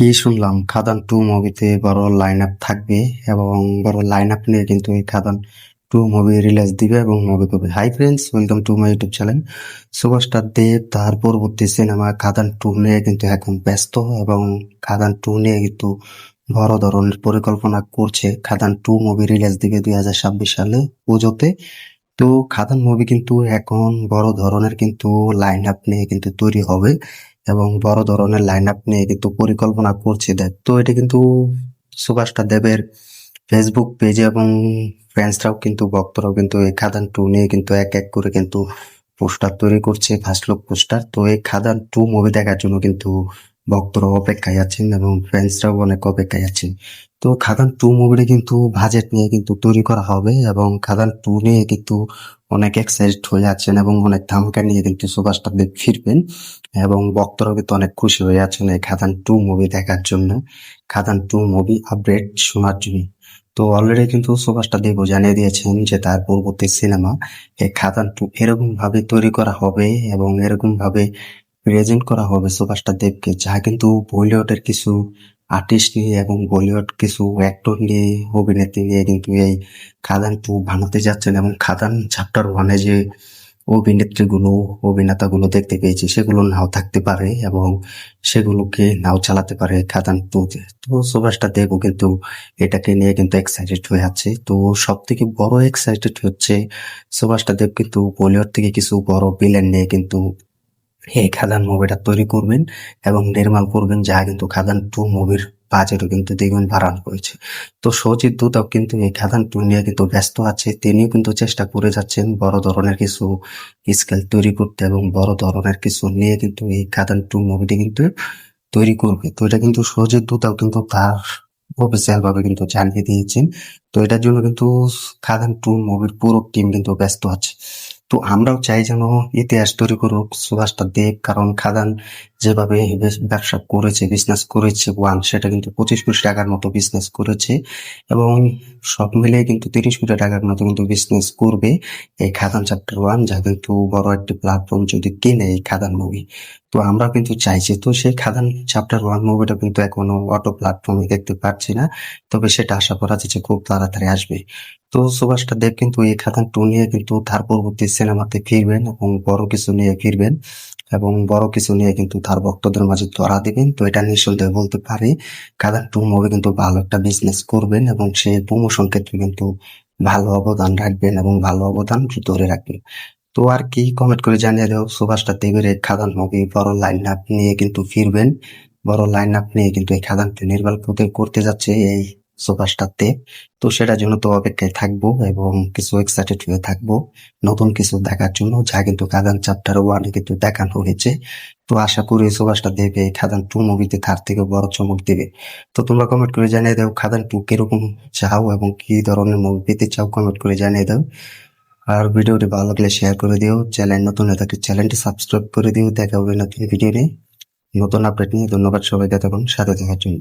কি শুনলাম খাদান টু মুভিতে বড় লাইন আপ থাকবে এবং বড় লাইন আপ নিয়ে কিন্তু এই খাদান টু মুভি রিলিজ দিবে এবং মুভি করবে। Hi friends, welcome to my YouTube channel. Superstar Dev তার পরবর্তী সিনেমা খাদান টু নিয়ে কিন্তু এখন ব্যস্ত এবং খাদান টু নিয়ে কিন্তু বড় ধরনের পরিকল্পনা করছে। খাদান টু মুভি রিলিজ দিবে 2026 সালে পুজোতে। তো খাদান মুভি কিন্তু এখন বড় ধরনের কিন্তু লাইন আপ নিয়ে কিন্তু তৈরি হবে এবং বড় ধরনের লাইন আপ নিয়ে কিন্তু পরিকল্পনা করছে দেব। তো এটা কিন্তু সুভাষটা দেবের ফেসবুক পেজে এবং ফ্যান্সরাও কিন্তু ভক্তরাও কিন্তু এই খাদান টু নিয়ে কিন্তু এক এক করে কিন্তু পোস্টার তৈরি করছে, ফার্স্ট লুক পোস্টার। তো এই খাদান টু মুভি দেখার জন্য কিন্তু ভক্তরা অপেক্ষায় আছেন এবং ফ্যান্সরাও অনেক অপেক্ষায় আছেন। তো খাদান টু মুভিটা কিন্তু বাজেট নিয়ে কিন্তু তৈরি করা হবে এবং খাদান টু নিয়ে কিন্তু অনেক এক্সাইটেড হয়ে আছেন এবং অনেক ধামাকা নিয়ে কিন্তু সুপারস্টার দেব ফিরবেন এবং ভক্তরাও কিন্তু অনেক খুশি হয়ে আছেন এই খাদান টু মুভি দেখার জন্য, খাদান টু মুভি আপডেট শোনার জন্য। তো অলরেডি কিন্তু সুপারস্টার দেবও জানিয়ে দিয়েছেন যে তার পরবর্তী সিনেমা এই খাদান টু এরকম ভাবে তৈরি করা হবে এবং এরকম ভাবে প্রেজেন্ট করা হবে সুপারস্টার দেবকে, যা কিন্তু বলিউডের কিছু আর্টিস্ট নিয়ে এবং বলিউড কিছু অ্যাক্টর নিয়ে, অভিনেত্রী নিয়ে কিন্তু এই খাদান টু বানাতে যাচ্ছেন এবং খাদান চ্যাপ্টার ওয়ানে যে অভিনেত্রীগুলো, অভিনেতাগুলো দেখতে পেয়েছি সেগুলো নাও থাকতে পারে এবং সেগুলোকে নাও চালাতে পারে খাদান টুতে। তো সুভাষটা দেবও কিন্তু এটাকে নিয়ে কিন্তু এক্সাইটেড হয়ে আছে। তো সব থেকে বড় এক্সাইটেড হচ্ছে সুভাষটা দেব কিন্তু বলিউড থেকে কিছু বড় ভিলেন নিয়ে কিন্তু এই খাদান মুভিটা তৈরি করবেন এবং নির্মাণ করবেন, যা কিন্তু খাদান টু মুভির বাজেটও কিন্তু দ্বিগুণ বাড়ানো হয়েছে। তো সজিত দুতাও কিন্তু এই খাদান টু নিয়ে কিন্তু ব্যস্ত আছে। তিনিও কিন্তু চেষ্টা করে যাচ্ছেন বড় ধরনের কিছু স্কেল তৈরি করতে এবং বড় ধরনের কিছু নিয়ে কিন্তু এই খাদান টু মুভিটি কিন্তু তৈরি করবে। তো এটা কিন্তু সজিত দুতাও কিন্তু তার অফিসিয়াল ভাবে কিন্তু জানিয়ে দিয়েছেন। তো এটার জন্য কিন্তু খাদান টু মুভির পুরো টিম কিন্তু ব্যস্ত আছে। তো আমরাও চাই যেন ইতিহাস তৈরি করুক সুভাষটা দেব, কারণ খাদান যেভাবে ব্যবসা করেছে, বিজনেস করেছে ওয়ান, সেটা কিন্তু 25 কোটি টাকার মতো বিজনেস করেছে এবং সব মিলিয়ে কিন্তু 30 কোটি টাকার মতো কিন্তু বিজনেস করবে এই খাদান চ্যাপ্টার ওয়ান, যা কিন্তু বড় একটি প্ল্যাটফর্ম যদি কিনে এই খাদান মুভি। তো আমরা কিন্তু চাইছি, তো সেই খাদান চ্যাপ্টার ওয়ান মুভিটা কিন্তু এখনো অটো প্ল্যাটফর্মে দেখতে পাচ্ছি না, তবে সেটা আশা করা যাচ্ছে খুব তাড়াতাড়ি আসবে। তো সুভাষটা দেব কিন্তু এই খাদান টু নিয়ে কিন্তু তার পরবর্তী সিনেমাতে ফিরবেন এবং বড় কিছু নিয়ে ফিরবেন এবং বড় কিছু নিয়ে কিন্তু তার ভক্তদের মাঝে ধরা দিবেন। তো এটা নিঃসন্দেহে বলতে পারি খাদান টু মুভি কিন্তু ভালো একটা বিজনেস করবেন এবং সে প্রমোশন ক্ষেত্রে কিন্তু ভালো অবদান রাখবেন এবং ভালো অবদান ধরে রাখবেন। তো আর কি, কমেন্ট করে জানিয়ে দাও সুভাষটা দেবের এই খাদান মুভি বড় লাইন আপ নিয়ে কিন্তু ফিরবেন, বড় লাইন আপ নিয়ে কিন্তু এই খাদানকে নির্বাল করতে যাচ্ছে এই সুভাষটা দেব। তো সেটার জন্য তো অপেক্ষায় থাকবো এবং কিছু এক্সাইটেড হয়ে থাকবো নতুন কিছু দেখার জন্য, যা কিন্তু খাদান চ্যাপ্টার ওয়ানে কিন্তু দেখানো হয়েছে। তো আশা করি সুভাষটা দেব এই খাদান টু মুভিতে তার থেকে বড় চমক দিবে। তো তোমরা কমেন্ট করে জানিয়ে দাও খাদান টু কিরকম চাও এবং কি ধরনের মুভি পেতে চাও, কমেন্ট করে জানিয়ে দাও। আর ভিডিওটি ভালো লাগলে শেয়ার করে দিও, চ্যানেল নতুন হয়ে থাকলে চ্যানেলটি সাবস্ক্রাইব করে দিও। দেখা হবে নতুন ভিডিও নিয়ে, নতুন আপডেট নিয়ে। ধন্যবাদ সবাইকে তখন সাথে থাকার জন্য।